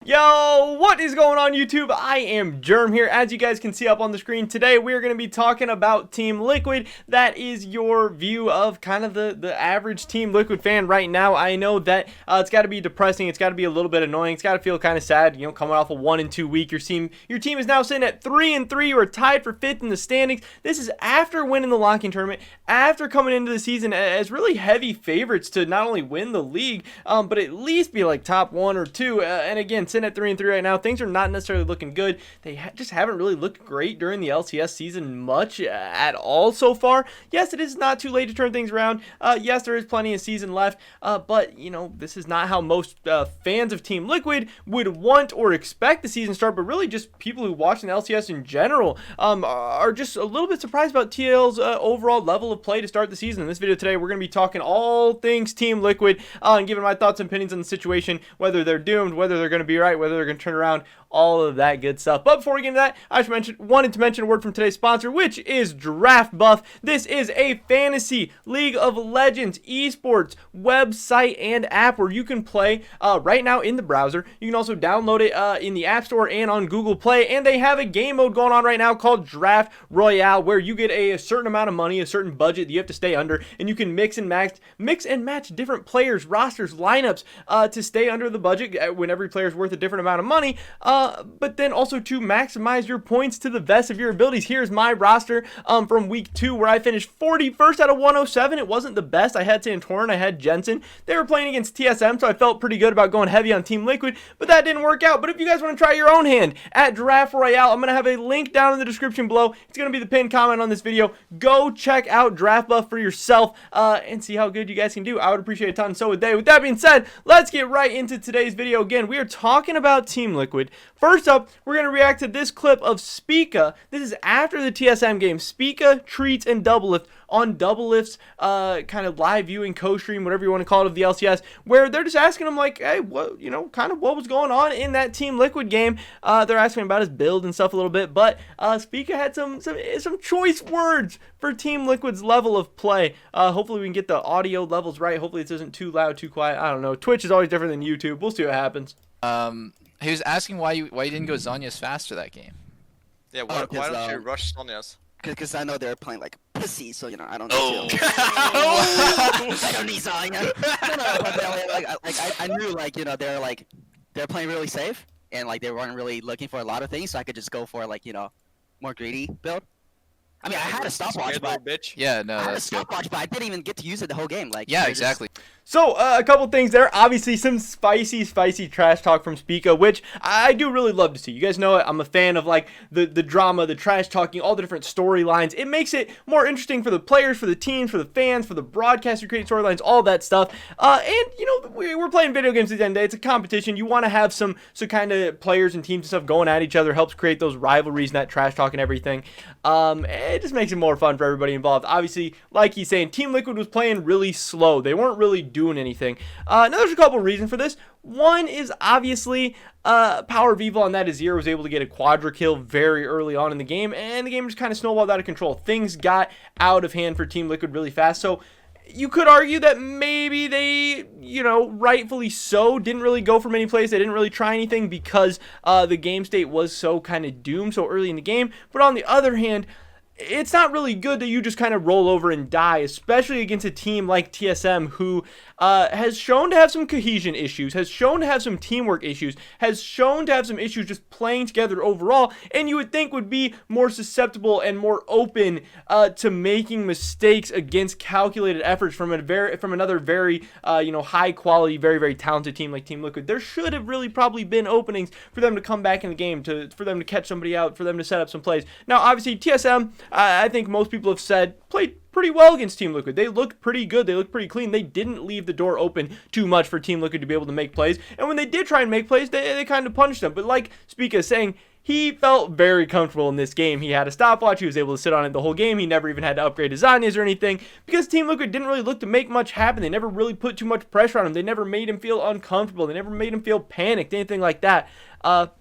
Yo, what is going on YouTube? I am Germ here. As you guys can see up on the screen today, we're going to be talking about Team Liquid. That is your view of kind of the average Team Liquid fan right now. I know that it's got to be depressing. It's got to be a little bit annoying. It's got to feel kind of sad, you know, coming off a 1-2 week. Your team is now sitting at 3-3. You are tied for 5th in the standings. This is after winning the locking tournament, after coming into the season as really heavy favorites to not only win the league, but at least be like top 1 or 2. And again, sitting at 3-3 right now, things are not necessarily looking good. They just haven't really looked great during the LCS season much at all so far. Yes, it is not too late to turn things around. Yes, there is plenty of season left, but you know, this is not how most fans of Team Liquid would want or expect the season start, but really just people who watch the LCS in general are just a little bit surprised about TL's overall level of play to start the season. In this video today, we're going to be talking all things Team Liquid and giving my thoughts and opinions on the situation, whether they're doomed, whether they're going to be right, whether they're going to turn around, all of that good stuff. But before we get into that, I just wanted to mention a word from today's sponsor, which is Draft Buff. This is a fantasy League of Legends esports website and app where you can play right now in the browser. You can also download it in the App Store and on Google Play, and they have a game mode going on right now called Draft Royale, where you get a certain amount of money, a certain budget that you have to stay under, and you can mix and match different players, rosters, lineups to stay under the budget when every player is worth a different amount of money, but then also to maximize your points to the best of your abilities. Here's my roster from week 2, where I finished 41st out of 107. It wasn't the best. I had Santorin, I had Jensen. They were playing against TSM, so I felt pretty good about going heavy on Team Liquid, but that didn't work out. But if you guys want to try your own hand at Draft Royale, I'm going to have a link down in the description below. It's going to be the pinned comment on this video. Go check out Draft Buff for yourself and see how good you guys can do. I would appreciate a ton. So with that being said, let's get right into today's video. Again, we are talking about Team Liquid. First up, we're going to react to this clip of Spica. This is after the TSM game. Spica, Treats, and Doublelift on Doublelift's kind of live viewing co-stream, whatever you want to call it, of the LCS, where they're just asking him like, hey, what, you know, kind of what was going on in that Team Liquid game. They're asking him about his build and stuff a little bit, but Spica had some choice words for Team Liquid's level of play. Hopefully we can get the audio levels right. Hopefully this isn't too loud, too quiet. I don't know. Twitch is always different than YouTube. We'll see what happens. He was asking why you didn't go Zhonya's faster that game. Yeah, why don't you rush Sonya's? Because I know they're playing like pussy, so you know I don't. Oh. I don't need Zonya. I knew like you know they're playing really safe and like they weren't really looking for a lot of things, so I could just go for like you know more greedy build. I mean, I had a stopwatch, but yeah, no, I had a that's good. stopwatch, but I didn't even get to use it the whole game. Like Yeah, exactly. So, a couple things there. Obviously, some spicy trash talk from Spica, which I do really love to see. You guys know it. I'm a fan of, like, the drama, the trash talking, all the different storylines. It makes it more interesting for the players, for the teams, for the fans, for the broadcast who create storylines, all that stuff. And, you know, we're playing video games at the end of the day. It's a competition. You want to have some kind of players and teams and stuff going at each other. Helps create those rivalries and that trash talk and everything. It just makes it more fun for everybody involved. Obviously, like he's saying, Team Liquid was playing really slow. They weren't really doing anything. Now, there's a couple reasons for this. One is obviously Power of Evil, and that is Azir was able to get a quadra kill very early on in the game, and the game just kind of snowballed out of control. Things got out of hand for Team Liquid really fast, so you could argue that maybe they, you know, rightfully so, didn't really go for many plays. They didn't really try anything because the game state was so kind of doomed so early in the game. But on the other hand, it's not really good that you just kind of roll over and die, especially against a team like TSM who has shown to have some cohesion issues, has shown to have some teamwork issues, has shown to have some issues just playing together overall, and you would think would be more susceptible and more open to making mistakes against calculated efforts from another very you know, high quality, very talented team like Team Liquid. There should have really probably been openings for them to come back in the game, for them to catch somebody out, for them to set up some plays. Now, obviously, TSM, I think most people have said, played pretty well against Team Liquid. They looked pretty good. They looked pretty clean. They didn't leave the door open too much for Team Liquid to be able to make plays. And when they did try and make plays, they kind of punished them. But like Spica is saying, he felt very comfortable in this game. He had a stopwatch. He was able to sit on it the whole game. He never even had to upgrade his Zhonya's or anything because Team Liquid didn't really look to make much happen. They never really put too much pressure on him. They never made him feel uncomfortable. They never made him feel panicked, anything like that. And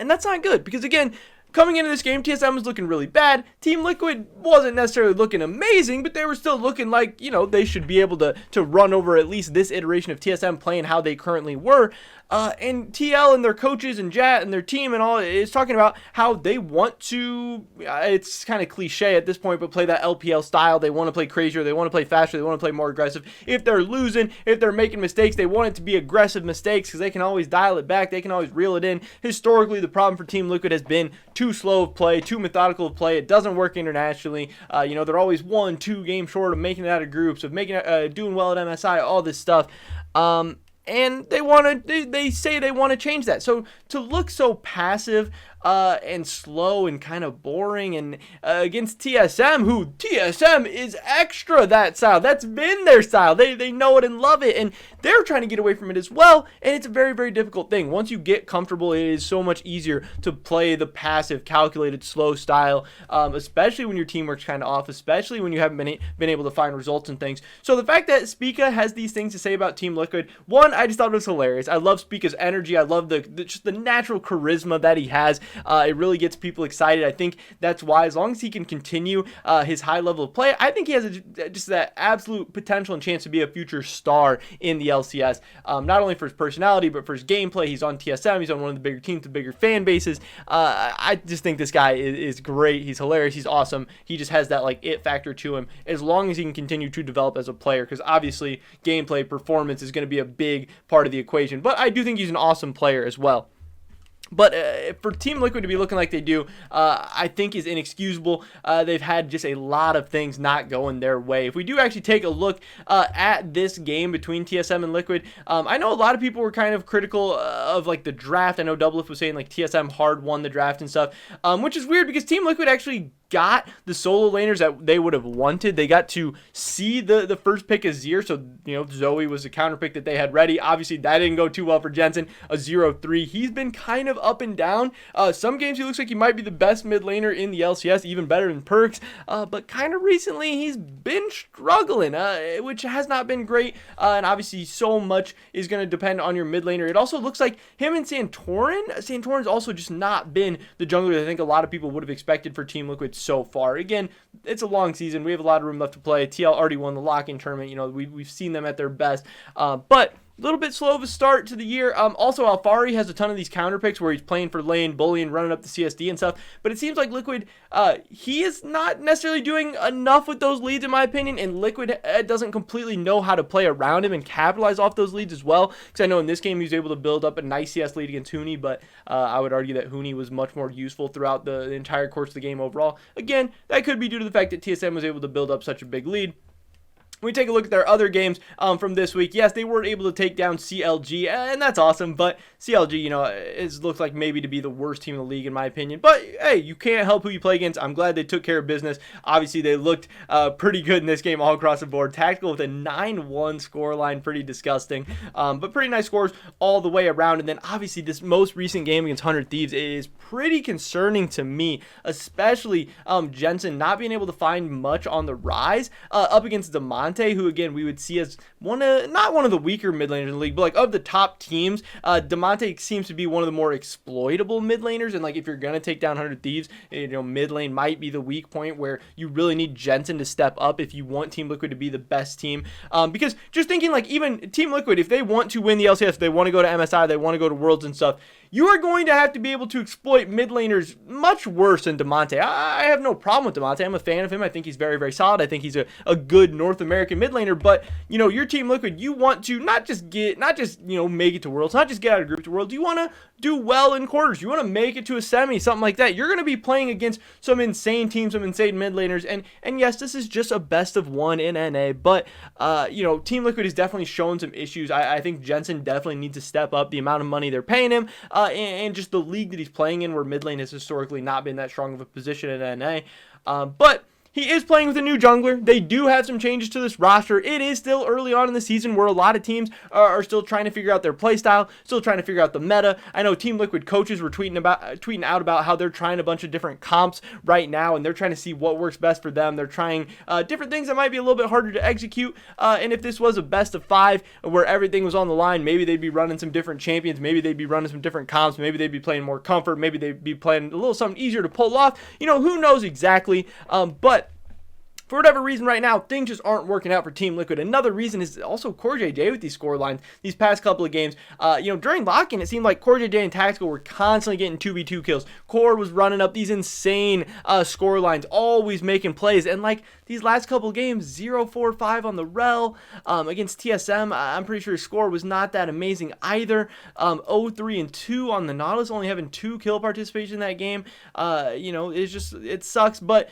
that's not good because, again, Coming into this game, TSM was looking really bad. Team Liquid wasn't necessarily looking amazing, but they were still looking like, you know, they should be able to run over at least this iteration of TSM playing how they currently were. And TL and their coaches and Jat and their team and all is talking about how they want to, it's kind of cliche at this point, but play that LPL style. They want to play crazier, they want to play faster, they want to play more aggressive. If they're losing, if they're making mistakes, they want it to be aggressive mistakes because they can always dial it back, they can always reel it in. Historically, the problem for Team Liquid has been too slow of play, too methodical of play. It doesn't work internationally. They're always 1-2 games short of making it out of groups, of making doing well at MSI, all this stuff. And they say they want to change that. So to look so passive and slow and kind of boring and against TSM, who TSM is extra that style. That's been their style. They know it and love it, and they're trying to get away from it as well, and it's a very, very difficult thing. Once you get comfortable, it is so much easier to play the passive, calculated, slow style, especially when your teamwork's kind of off, especially when you haven't been able to find results and things. So the fact that Spica has these things to say about Team Liquid, one, I just thought it was hilarious. I love Spica's energy. I love just the natural charisma that he has. It really gets people excited. I think that's why, as long as he can continue his high level of play, I think he has just that absolute potential and chance to be a future star in the LCS. Not only for his personality, but for his gameplay. He's on TSM. He's on one of the bigger teams, the bigger fan bases. I just think this guy is great. He's hilarious. He's awesome. He just has that it factor to him. As long as he can continue to develop as a player, because obviously gameplay performance is going to be a big part of the equation. But I do think he's an awesome player as well. But for Team Liquid to be looking like they do, I think is inexcusable. They've had just a lot of things not going their way. If we do actually take a look at this game between TSM and Liquid, I know a lot of people were kind of critical of the draft. I know Doublelift was saying TSM hard won the draft and stuff, which is weird because Team Liquid actually got the solo laners that they would have wanted. They got to see the first pick as Zir, so Zoe was the counter pick that they had ready. Obviously that didn't go too well for Jensen. A 0-3. He's been kind of up and down. Some games he looks like he might be the best mid laner in the LCS, even better than Perks, but kind of recently he's been struggling, which has not been great, and obviously so much is going to depend on your mid laner. It also looks like him and Santorin's also just not been the jungler that I think a lot of people would have expected for Team Liquid so far. Again, it's a long season. We have a lot of room left to play. TL already won the lock-in tournament. We've seen them at their best. But a little bit slow of a start to the year. Also, Alfari has a ton of these counter picks where he's playing for lane, bullying, running up the CSD and stuff. But it seems like Liquid, he is not necessarily doing enough with those leads, in my opinion. And Liquid doesn't completely know how to play around him and capitalize off those leads as well. Because I know in this game he was able to build up a nice CS lead against Huni, but I would argue that Huni was much more useful throughout the entire course of the game overall. Again, that could be due to the fact that TSM was able to build up such a big lead. When we take a look at their other games from this week, yes, they weren't able to take down CLG, and that's awesome, but CLG, it looks like maybe to be the worst team in the league, in my opinion. But, hey, you can't help who you play against. I'm glad they took care of business. Obviously, they looked pretty good in this game all across the board. Tactical with a 9-1 scoreline, pretty disgusting, but pretty nice scores all the way around. And then, obviously, this most recent game against 100 Thieves is pretty concerning to me, especially Jensen not being able to find much on the rise up against Demonte, who again we would see as not one of the weaker mid laners in the league, but of the top teams. Demonte seems to be one of the more exploitable mid laners, and if you're gonna take down 100 Thieves, mid lane might be the weak point where you really need Jensen to step up if you want Team Liquid to be the best team. Because just thinking even Team Liquid, if they want to win the LCS, if they want to go to MSI, they want to go to Worlds and stuff, you are going to have to be able to exploit mid laners much worse than Demonte. I have no problem with Demonte. I'm a fan of him. I think he's very, very solid. I think he's a good North American mid laner. But your Team Liquid, you want to not just make it to Worlds, not just get out of group to Worlds. You want to do well in quarters. You want to make it to a semi, something like that. You're going to be playing against some insane teams, some insane mid laners. And yes, this is just a best of one in NA. But Team Liquid has definitely shown some issues. I think Jensen definitely needs to step up the amount of money they're paying him. And just the league that he's playing in, where mid lane has historically not been that strong of a position in NA. But he is playing with a new jungler. They do have some changes to this roster. It is still early on in the season where a lot of teams are still trying to figure out their playstyle, still trying to figure out the meta. I know Team Liquid coaches were tweeting out about how they're trying a bunch of different comps right now, and they're trying to see what works best for them. They're trying different things that might be a little bit harder to execute. And if this was a best of 5 where everything was on the line, maybe they'd be running some different champions. Maybe they'd be running some different comps. Maybe they'd be playing more comfort. Maybe they'd be playing a little something easier to pull off. Who knows exactly. But for whatever reason right now, things just aren't working out for Team Liquid. Another reason is also Core JJ with these score lines these past couple of games. During lock-in, it seemed like Core JJ and Tactical were constantly getting 2v2 kills. Core was running up these insane score lines, always making plays, and like these last couple of games, 0-4-5 on the Rel against TSM. I'm pretty sure his score was not that amazing either. 0-3-2 on the Nautilus, only having 2 kill participation in that game. It sucks, but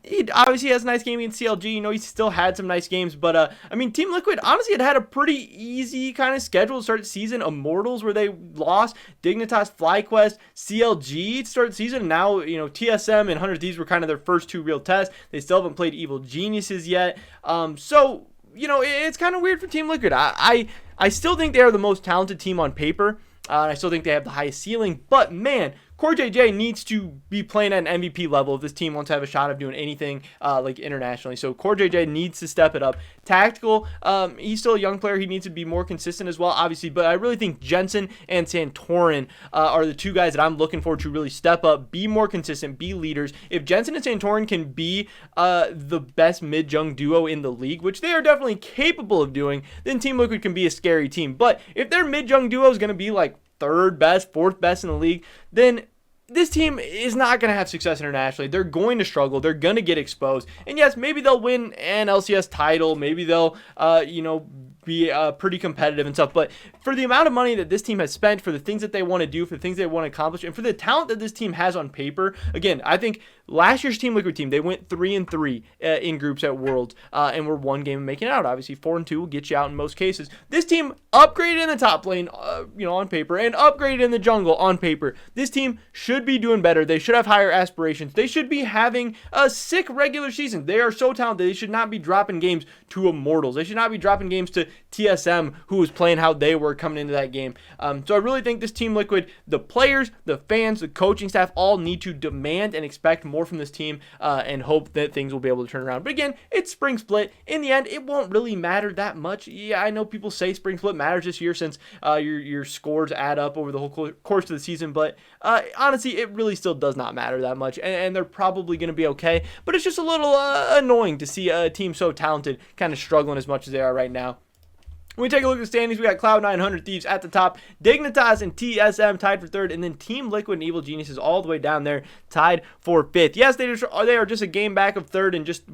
he obviously has a nice game against CLG. He still had some nice games, but Team Liquid honestly had a pretty easy kind of schedule to start the season. Immortals, where they lost, Dignitas, FlyQuest, CLG to start the season. And now, TSM and 100 Thieves were kind of their first 2 real tests. They still haven't played Evil Geniuses yet. It's kind of weird for Team Liquid. I still think they are the most talented team on paper. I still think they have the highest ceiling, but man, Core JJ needs to be playing at an MVP level if this team wants to have a shot of doing anything like internationally. So Core JJ needs to step it up. Tactical, he's still a young player. He needs to be more consistent as well, obviously. But I really think Jensen and Santorin are the 2 guys that I'm looking forward to really step up, be more consistent, be leaders. If Jensen and Santorin can be the best mid-jung duo in the league, which they are definitely capable of doing, then Team Liquid can be a scary team. But if their mid-jung duo is going to be like 3rd best, 4th best in the league, then this team is not going to have success internationally. They're going to struggle. They're going to get exposed. And yes, maybe they'll win an LCS title. Maybe they'll, be pretty competitive and stuff. But for the amount of money that this team has spent, for the things that they want to do, for the things they want to accomplish, and for the talent that this team has on paper, again, I think last year's Team Liquid team, they went 3-3 in groups at Worlds, and were 1 game of making it out. Obviously, 4-2 will get you out in most cases. This team upgraded in the top lane, on paper, and upgraded in the jungle on paper. This team should be doing better. They should have higher aspirations. They should be having a sick regular season. They are so talented. They should not be dropping games to Immortals. They should not be dropping games to TSM, who was playing how they were coming into that game. So I really think this Team Liquid, the players, the fans, the coaching staff, all need to demand and expect more from this team, and hope that things will be able to turn around. But again, it's spring split. In the end, it won't really matter that much. Yeah, I know people say spring split matters this year since your scores add up over the whole course of the season, but honestly, it really still does not matter that much, and they're probably going to be okay. But it's just a little annoying to see a team so talented kind of struggling as much as they are right now. When we take a look at the standings, we got Cloud9, 100 Thieves at the top, Dignitas and TSM tied for 3rd, and then Team Liquid and Evil Geniuses all the way down there, tied for 5th. Yes, they are just a game back of 3rd and just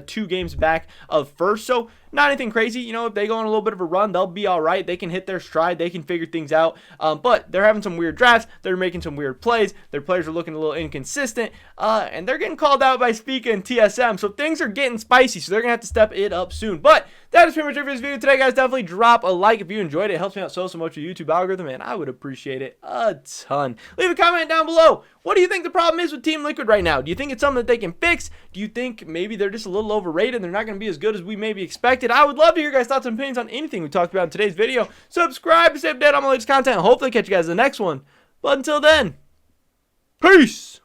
2 games back of 1st, so not anything crazy. If they go on a little bit of a run, they'll be all right. They can hit their stride. They can figure things out. But they're having some weird drafts. They're making some weird plays. Their players are looking a little inconsistent. And they're getting called out by Spica and TSM. So things are getting spicy. So they're going to have to step it up soon. But that is pretty much it for this video today, guys. Definitely drop a like if you enjoyed it. It helps me out so much with the YouTube algorithm, and I would appreciate it a ton. Leave a comment down below. What do you think the problem is with Team Liquid right now? Do you think it's something that they can fix? Do you think maybe they're just a little overrated and they're not going to be as good as we maybe expected? I would love to hear your guys' thoughts and opinions on anything we talked about in today's video. Subscribe to stay updated on my latest content. Hopefully catch you guys in the next one. But until then, peace!